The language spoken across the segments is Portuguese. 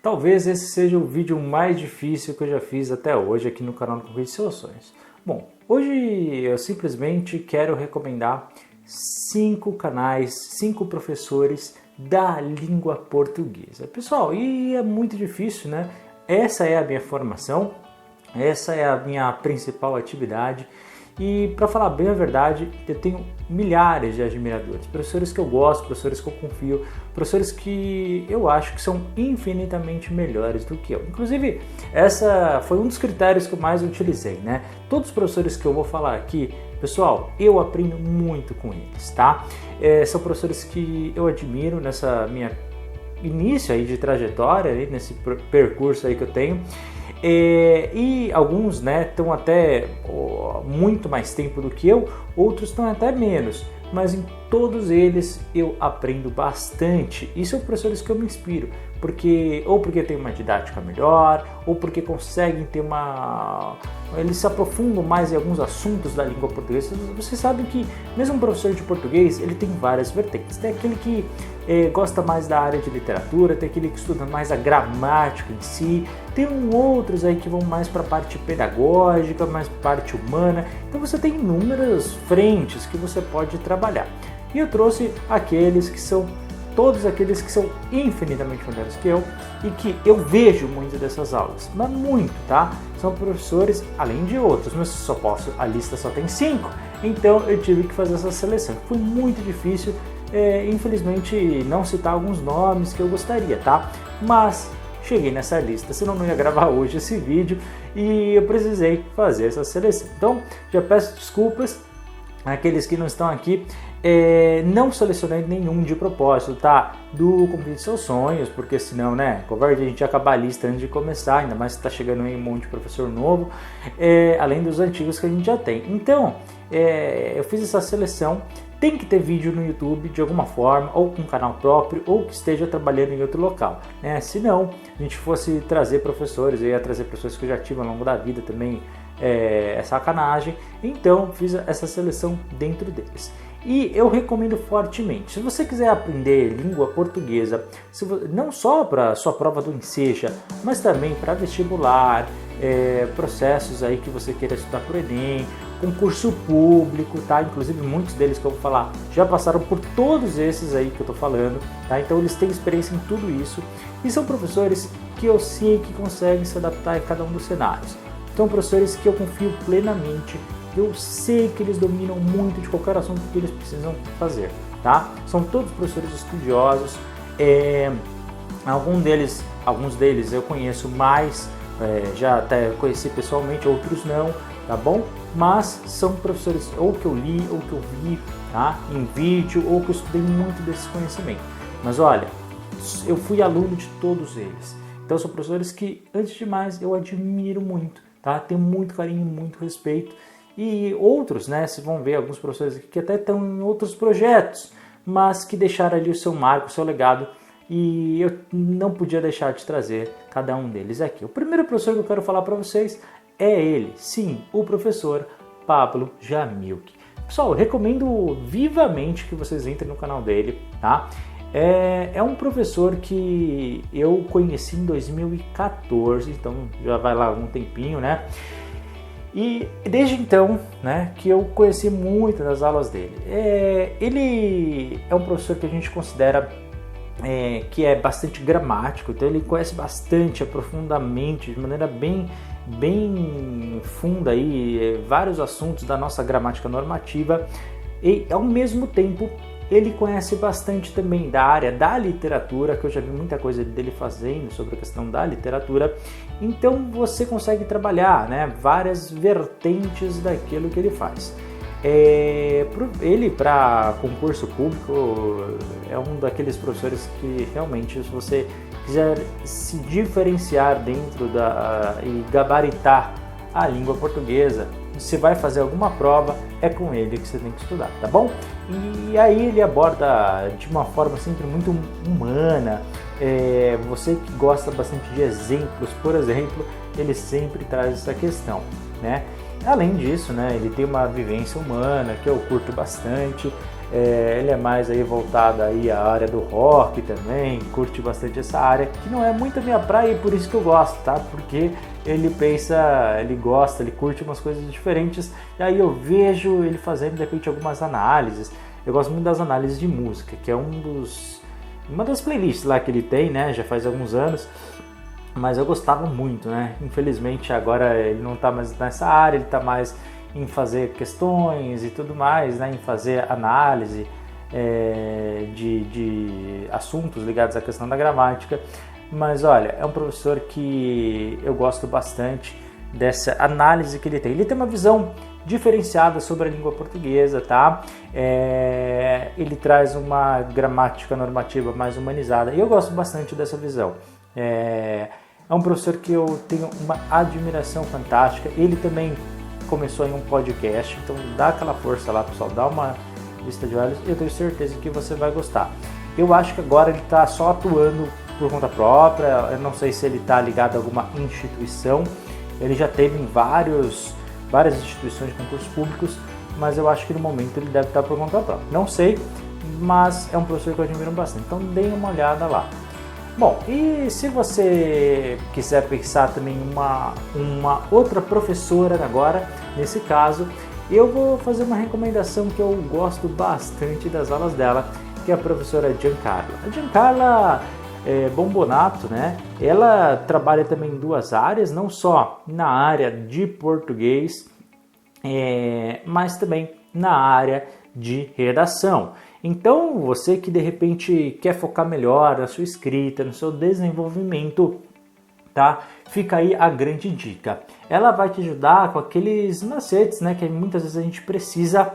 Talvez esse seja o vídeo mais difícil que eu já fiz até hoje aqui no canal do Corrida de Soluções. Bom, hoje eu simplesmente quero recomendar 5 canais, 5 professores da língua portuguesa. Pessoal, e é muito difícil, né? Essa é a minha formação, essa é a minha principal atividade. E para falar bem a verdade, eu tenho milhares de admiradores, professores que eu gosto, professores que eu confio, professores que eu acho que são infinitamente melhores do que eu. Inclusive, essa foi um dos critérios que eu mais utilizei, né? Todos os professores que eu vou falar aqui, pessoal, eu aprendo muito com eles, tá? São professores que eu admiro nessa minha início aí de trajetória, aí, nesse percurso aí que eu tenho. E alguns, né, estão até muito mais tempo do que eu, outros estão até menos, mas em todos eles eu aprendo bastante e são professores que eu me inspiro, porque tem uma didática melhor, ou porque conseguem ter eles se aprofundam mais em alguns assuntos da língua portuguesa. Vocês sabem que mesmo um professor de português, ele tem várias vertentes. Tem aquele que gosta mais da área de literatura, tem aquele que estuda mais a gramática em si, tem outros aí que vão mais para a parte pedagógica, mais para a parte humana. Então você tem inúmeras frentes que você pode trabalhar. E eu trouxe todos aqueles que são infinitamente melhores que eu e que eu vejo muito dessas aulas, mas muito, tá? São professores, além de outros, mas a lista só tem 5, então eu tive que fazer essa seleção. Foi muito difícil, infelizmente, não citar alguns nomes que eu gostaria, tá? Mas cheguei nessa lista, senão não ia gravar hoje esse vídeo e eu precisei fazer essa seleção. Então, já peço desculpas àqueles que não estão aqui. Não selecionei nenhum de propósito, tá? Do Convite de Seus Sonhos, porque senão, né, covarde, a gente ia acabar a lista antes de começar, ainda mais que tá chegando aí um monte de professor novo, além dos antigos que a gente já tem. Então, eu fiz essa seleção. Tem que ter vídeo no YouTube de alguma forma, ou com um canal próprio, ou que esteja trabalhando em outro local, né? Se não, a gente fosse trazer professores, eu ia trazer professores que eu já tive ao longo da vida também, é sacanagem. Então, fiz essa seleção dentro deles. E eu recomendo fortemente, se você quiser aprender língua portuguesa, não só para sua prova do Enseja, mas também para vestibular, processos aí que você queira estudar por Enem, concurso público, tá? Inclusive muitos deles que eu vou falar já passaram por todos esses aí que eu tô falando, tá? Então eles têm experiência em tudo isso e são professores que eu sei que conseguem se adaptar em cada um dos cenários. São professores que eu confio plenamente. Eu sei que eles dominam muito de qualquer assunto que eles precisam fazer, tá? São todos professores estudiosos, alguns deles eu conheço mais, já até conheci pessoalmente, outros não, tá bom? Mas são professores ou que eu li, ou que eu vi, tá? Em vídeo, ou que eu estudei muito desse conhecimento. Mas olha, eu fui aluno de todos eles, então são professores que, antes de mais, eu admiro muito, tá? Tenho muito carinho, muito respeito. E outros, né, vocês vão ver alguns professores aqui que até estão em outros projetos, mas que deixaram ali o seu marco, o seu legado, e eu não podia deixar de trazer cada um deles aqui. O primeiro professor que eu quero falar para vocês é ele, sim, o professor Pablo Jamilk. Pessoal, eu recomendo vivamente que vocês entrem no canal dele, tá? É um professor que eu conheci em 2014, então já vai lá um tempinho, né? E desde então, né, que eu conheci muito das aulas dele. Ele é um professor que a gente considera que é bastante gramático, então ele conhece bastante, aprofundadamente, de maneira bem funda aí, vários assuntos da nossa gramática normativa, e ao mesmo tempo ele conhece bastante também da área da literatura, que eu já vi muita coisa dele fazendo sobre a questão da literatura. Então você consegue trabalhar, né, várias vertentes daquilo que ele faz. Ele, para concurso público, é um daqueles professores que realmente, se você quiser se diferenciar dentro e gabaritar a língua portuguesa, você vai fazer alguma prova, é com ele que você tem que estudar, tá bom? E aí ele aborda de uma forma sempre muito humana. Você que gosta bastante de exemplos, por exemplo, ele sempre traz essa questão, né? Além disso, né, ele tem uma vivência humana que eu curto bastante. Ele é mais aí voltado aí à área do rock também, curte bastante essa área, que não é muito a minha praia e por isso que eu gosto, tá? Porque ele pensa, ele gosta, ele curte umas coisas diferentes, e aí eu vejo ele fazendo de repente algumas análises. Eu gosto muito das análises de música, que é uma das playlists lá que ele tem, né? Já faz alguns anos, mas eu gostava muito, né? Infelizmente agora ele não tá mais nessa área, ele tá mais em fazer questões e tudo mais, né? Em fazer análise de assuntos ligados à questão da gramática. Mas olha, é um professor que eu gosto bastante dessa análise que ele tem. Ele tem uma visão diferenciada sobre a língua portuguesa, tá? Ele traz uma gramática normativa mais humanizada e eu gosto bastante dessa visão. É um professor que eu tenho uma admiração fantástica. Ele também começou em um podcast, então dá aquela força lá, pessoal, dá uma vista de olhos, eu tenho certeza que você vai gostar. Eu acho que agora ele está só atuando por conta própria, eu não sei se ele está ligado a alguma instituição, ele já teve em várias instituições de concursos públicos, mas eu acho que no momento ele deve estar por conta própria. Não sei, mas é um professor que eu admiro bastante, então deem uma olhada lá. Bom, e se você quiser pensar também em uma outra professora agora, nesse caso, eu vou fazer uma recomendação que eu gosto bastante das aulas dela, que é a professora Giancarla. A Giancarla Bombonato, né? Ela trabalha também em duas áreas, não só na área de português, mas também na área de redação. Então, você que de repente quer focar melhor na sua escrita, no seu desenvolvimento, tá? Fica aí a grande dica. Ela vai te ajudar com aqueles macetes, né, que muitas vezes a gente precisa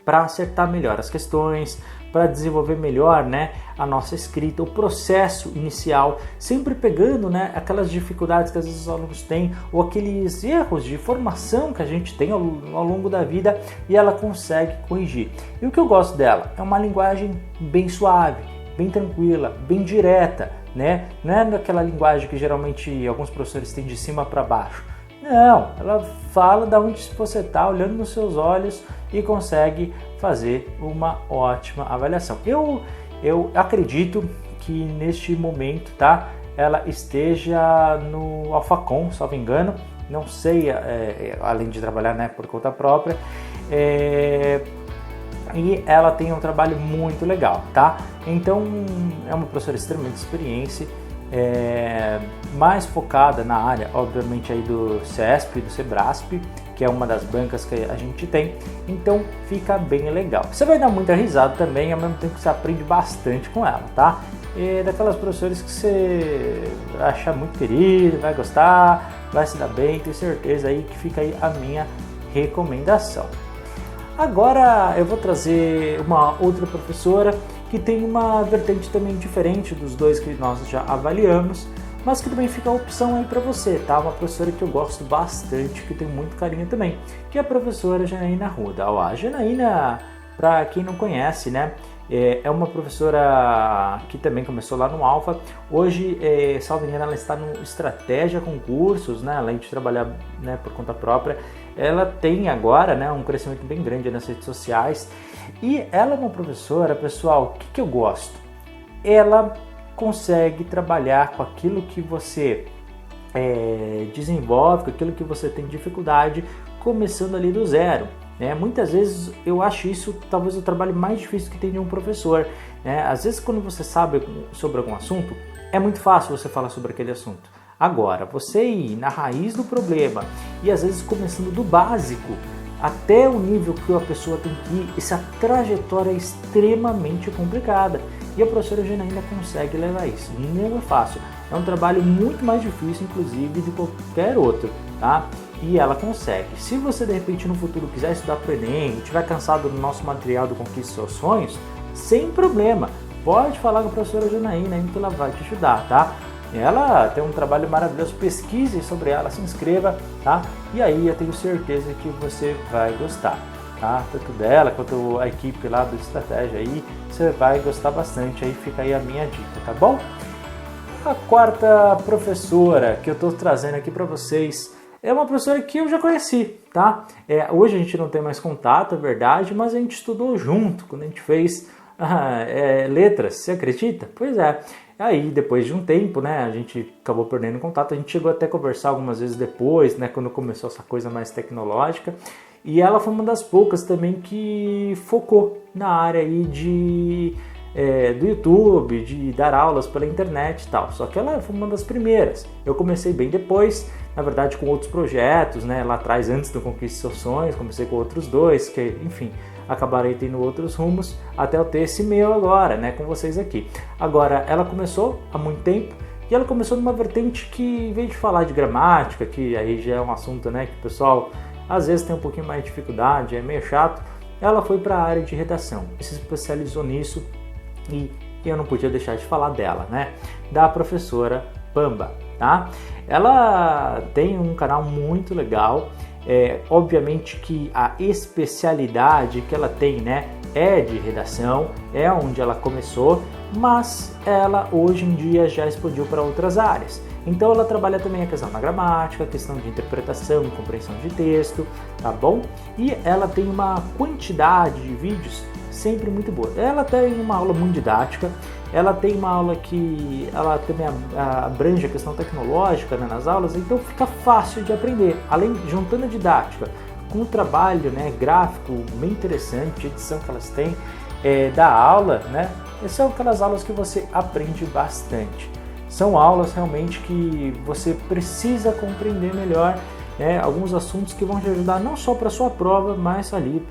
para acertar melhor as questões, para desenvolver melhor, né, a nossa escrita, o processo inicial, sempre pegando, né, aquelas dificuldades que às vezes os alunos têm ou aqueles erros de formação que a gente tem ao longo da vida e ela consegue corrigir. E o que eu gosto dela é uma linguagem bem suave, bem tranquila, bem direta, né? Não é daquela linguagem que geralmente alguns professores têm de cima para baixo. Não, ela fala da onde você está, olhando nos seus olhos e consegue fazer uma ótima avaliação. Eu acredito que neste momento, tá, ela esteja no Alphacom, salvo engano, não sei, além de trabalhar, né, por conta própria, e ela tem um trabalho muito legal, tá? Então é uma professora extremamente experiente, mais focada na área, obviamente, aí do CESP, do SEBRASP, que é uma das bancas que a gente tem, então fica bem legal. Você vai dar muita risada também, ao mesmo tempo que você aprende bastante com ela, tá? E daquelas professoras que você acha muito querido, vai gostar, vai se dar bem, tenho certeza aí que fica aí a minha recomendação. Agora eu vou trazer uma outra professora que tem uma vertente também diferente dos dois que nós já avaliamos, mas que também fica a opção aí para você, tá? Uma professora que eu gosto bastante, que tem muito carinho também, que é a professora Janaína Arruda. A Janaína, para quem não conhece, né, é uma professora que também começou lá no Alpha. Hoje, salvo engano, ela está no Estratégia Concursos, né, além de trabalhar, né, por conta própria. Ela tem agora, né, um crescimento bem grande nas redes sociais. E ela é uma professora, pessoal, o que eu gosto? Ela consegue trabalhar com aquilo que você desenvolve, com aquilo que você tem dificuldade, começando ali do zero. Muitas vezes eu acho isso talvez o trabalho mais difícil que tem de um professor. Às vezes quando você sabe sobre algum assunto, é muito fácil você falar sobre aquele assunto. Agora, você ir na raiz do problema e às vezes começando do básico até o nível que a pessoa tem que ir, essa trajetória é extremamente complicada. E a professora Janaína consegue levar isso. Não é fácil. É um trabalho muito mais difícil, inclusive, de qualquer outro, tá? E ela consegue. Se você, de repente, no futuro quiser estudar para o Enem e estiver cansado do nosso material do Conquiste Seus Sonhos, sem problema. Pode falar com a professora Janaína que ela vai te ajudar, tá? Ela tem um trabalho maravilhoso, pesquise sobre ela, se inscreva, tá? E aí eu tenho certeza que você vai gostar, tá? Tanto dela quanto a equipe lá do Estratégia aí, você vai gostar bastante, aí fica aí a minha dica, tá bom? A quarta professora que eu estou trazendo aqui para vocês é uma professora que eu já conheci, tá? Hoje a gente não tem mais contato, é verdade, mas a gente estudou junto quando a gente fez letras, você acredita? Pois é. Aí, depois de um tempo, né, a gente acabou perdendo contato, a gente chegou até a conversar algumas vezes depois, né, quando começou essa coisa mais tecnológica, e ela foi uma das poucas também que focou na área aí do YouTube, de dar aulas pela internet e tal, só que ela foi uma das primeiras. Eu comecei bem depois, na verdade com outros projetos, né, lá atrás, antes do Conquiste Seus Sonhos, comecei com outros dois, que enfim, acabarei tendo outros rumos, até eu ter esse meu agora, né, com vocês aqui. Agora, ela começou há muito tempo, e ela começou numa vertente que, em vez de falar de gramática, que aí já é um assunto, né, que o pessoal às vezes tem um pouquinho mais de dificuldade, é meio chato, ela foi para a área de redação, se especializou nisso, e eu não podia deixar de falar dela, né, da professora Pamba, tá? Ela tem um canal muito legal, obviamente que a especialidade que ela tem, né, é de redação, é onde ela começou, mas ela hoje em dia já explodiu para outras áreas. Então ela trabalha também a questão da gramática, a questão de interpretação e compreensão de texto, tá bom? E ela tem uma quantidade de vídeos sempre muito boa. Ela tem uma aula muito didática, ela tem uma aula que ela também abrange a questão tecnológica, né, nas aulas, então fica fácil de aprender. Além, juntando a didática com o trabalho, né, gráfico bem interessante, edição que elas têm da aula, né, são aquelas aulas que você aprende bastante. São aulas realmente que você precisa compreender melhor, né, alguns assuntos que vão te ajudar não só para a sua prova, mas ali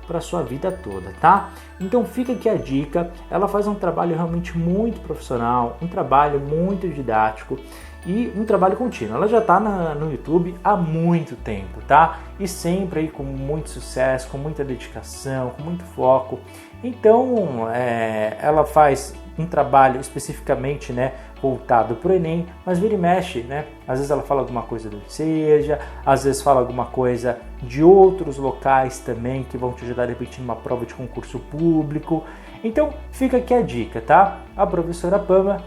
para a sua vida toda, tá? Então fica aqui a dica, ela faz um trabalho realmente muito profissional, um trabalho muito didático e um trabalho contínuo. Ela já está no YouTube há muito tempo, tá? E sempre aí com muito sucesso, com muita dedicação, com muito foco. Então ela faz um trabalho especificamente, né, voltado para o Enem, mas vira e mexe, né? Às vezes ela fala alguma coisa do Seja, às vezes fala alguma coisa de outros locais também que vão te ajudar de repente numa prova de concurso público. Então fica aqui a dica, tá? A professora Pamba,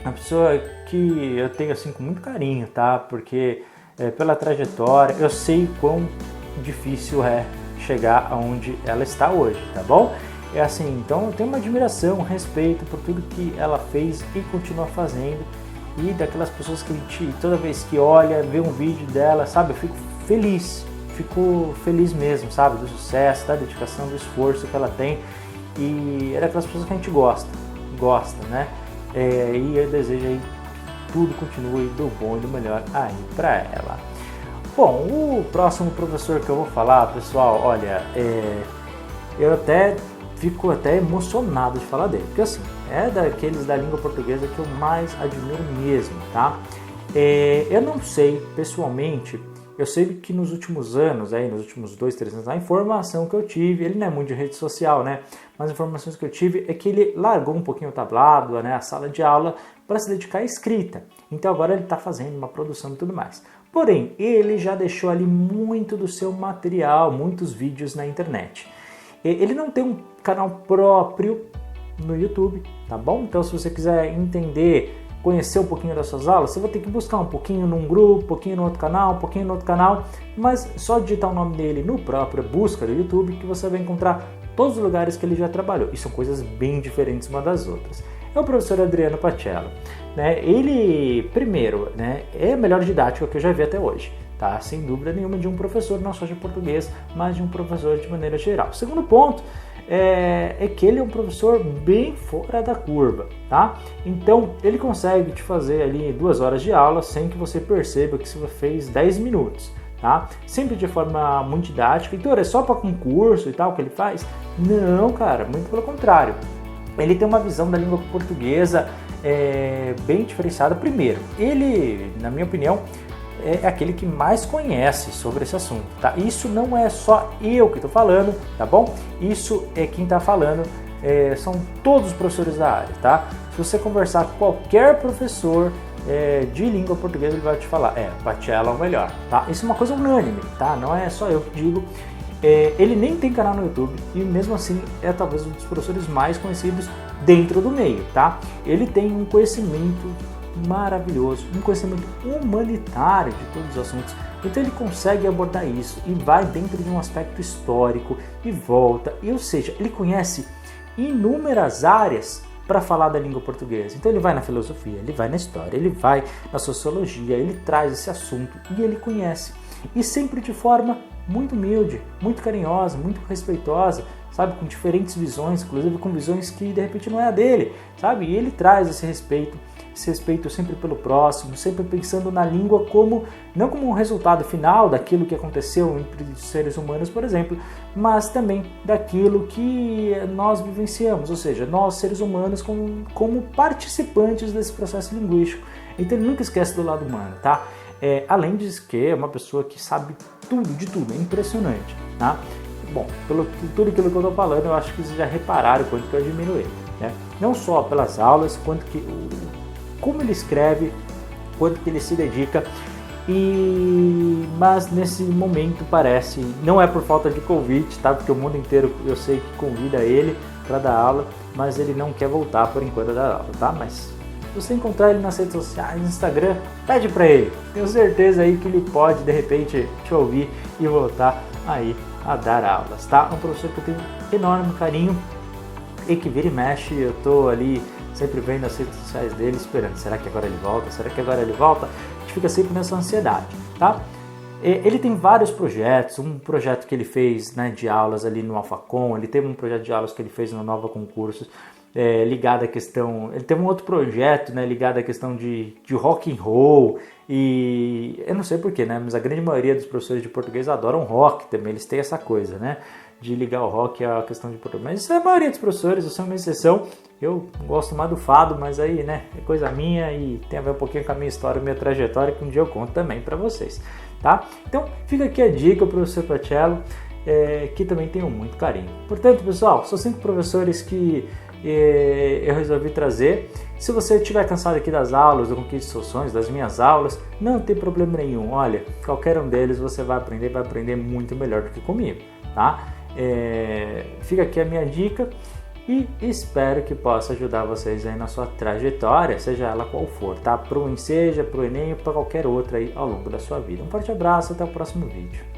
uma pessoa que eu tenho assim com muito carinho, tá? Porque pela trajetória eu sei quão difícil é chegar aonde ela está hoje, tá bom? É assim, então eu tenho uma admiração, um respeito por tudo que ela fez e continua fazendo, e daquelas pessoas que a gente, toda vez que olha, vê um vídeo dela, sabe, eu fico feliz mesmo, sabe, do sucesso, da dedicação, do esforço que ela tem, e é daquelas pessoas que a gente gosta, né, e eu desejo aí tudo continue do bom e do melhor aí pra ela. Bom, o próximo professor que eu vou falar, pessoal, olha, eu fico até emocionado de falar dele, porque assim, é daqueles da língua portuguesa que eu mais admiro mesmo, tá? Eu não sei, pessoalmente, eu sei que nos últimos anos, nos últimos 2, 3 anos, a informação que eu tive, ele não é muito de rede social, né? Mas as informações que eu tive é que ele largou um pouquinho o tablado, né, a sala de aula, para se dedicar à escrita. Então agora ele está fazendo uma produção e tudo mais. Porém, ele já deixou ali muito do seu material, muitos vídeos na internet. Ele não tem um canal próprio no YouTube, tá bom? Então se você quiser entender, conhecer um pouquinho das suas aulas, você vai ter que buscar um pouquinho num grupo, um pouquinho no outro canal, um pouquinho no outro canal, mas só digitar o nome dele no próprio busca do YouTube que você vai encontrar todos os lugares que ele já trabalhou. E são coisas bem diferentes uma das outras. É o professor Adriano Pacello, né? Ele, primeiro, né, é a melhor didática que eu já vi até hoje. Tá? Sem dúvida nenhuma, de um professor, não só de português, mas de um professor de maneira geral. O segundo ponto é que ele é um professor bem fora da curva, tá? Então, ele consegue te fazer ali 2 horas de aula sem que você perceba que você fez 10 minutos, tá? Sempre de forma muito didática. Então, é só para concurso e tal que ele faz? Não, cara, muito pelo contrário. Ele tem uma visão da língua portuguesa bem diferenciada. Primeiro, ele, na minha opinião, é aquele que mais conhece sobre esse assunto, tá? Isso não é só eu que estou falando, tá bom? Isso é quem está falando, são todos os professores da área, tá? Se você conversar com qualquer professor de língua portuguesa, ele vai te falar, Pacello é o melhor, tá? Isso é uma coisa unânime, tá? Não é só eu que digo. Ele nem tem canal no YouTube e mesmo assim é talvez um dos professores mais conhecidos dentro do meio, tá? Ele tem um conhecimento maravilhoso, um conhecimento humanitário de todos os assuntos. Então ele consegue abordar isso e vai dentro de um aspecto histórico e volta, ou seja, ele conhece inúmeras áreas para falar da língua portuguesa. Então ele vai na filosofia, ele vai na história, ele vai na sociologia, ele traz esse assunto e ele conhece. E sempre de forma muito humilde, muito carinhosa, muito respeitosa, sabe? Com diferentes visões, inclusive com visões que de repente não é a dele, sabe? E ele traz esse respeito sempre pelo próximo, sempre pensando na língua como, não como um resultado final daquilo que aconteceu entre os seres humanos, por exemplo, mas também daquilo que nós vivenciamos, ou seja, nós seres humanos como participantes desse processo linguístico. Então ele nunca esquece do lado humano, tá? Além de que é uma pessoa que sabe tudo, de tudo, é impressionante, tá? Bom, pelo tudo aquilo que eu estou falando, eu acho que vocês já repararam quanto que eu admiro ele, né? Não só pelas aulas, quanto que como ele escreve, quanto que ele se dedica, mas nesse momento parece, não é por falta de convite, tá? Porque o mundo inteiro eu sei que convida ele para dar aula, mas ele não quer voltar por enquanto a dar aula, tá? Mas se você encontrar ele nas redes sociais, no Instagram, pede para ele. Tenho certeza aí que ele pode, de repente, te ouvir e voltar aí a dar aulas, tá? Um professor que eu tenho enorme carinho e que vira e mexe, eu tô ali sempre vendo as redes sociais dele, esperando, será que agora ele volta? Será que agora ele volta? A gente fica sempre nessa ansiedade, tá? Ele tem vários projetos, um projeto que ele fez, né, de aulas ali no Alphacom, ele teve um projeto de aulas que ele fez no Nova Concursos, ligado à questão, ele teve um outro projeto, né, ligado à questão de rock and roll, e eu não sei porquê, né, mas a grande maioria dos professores de português adoram rock também, eles têm essa coisa, né, de ligar o rock à questão de português, mas isso é a maioria dos professores, eu sou uma exceção, eu gosto mais do fado, mas aí, né, é coisa minha e tem a ver um pouquinho com a minha história, minha trajetória, que um dia eu conto também para vocês, tá? Então, fica aqui a dica, o professor Pacello, que também tenho muito carinho. Portanto, pessoal, são 5 professores que eu resolvi trazer. Se você estiver cansado aqui das aulas, do Conquista de Soluções, das minhas aulas, não tem problema nenhum. Olha, qualquer um deles você vai aprender muito melhor do que comigo, tá? Fica aqui a minha dica e espero que possa ajudar vocês aí na sua trajetória, seja ela qual for, tá? Pro Enseja, pro Enem ou para qualquer outra aí ao longo da sua vida. Um forte abraço, até o próximo vídeo.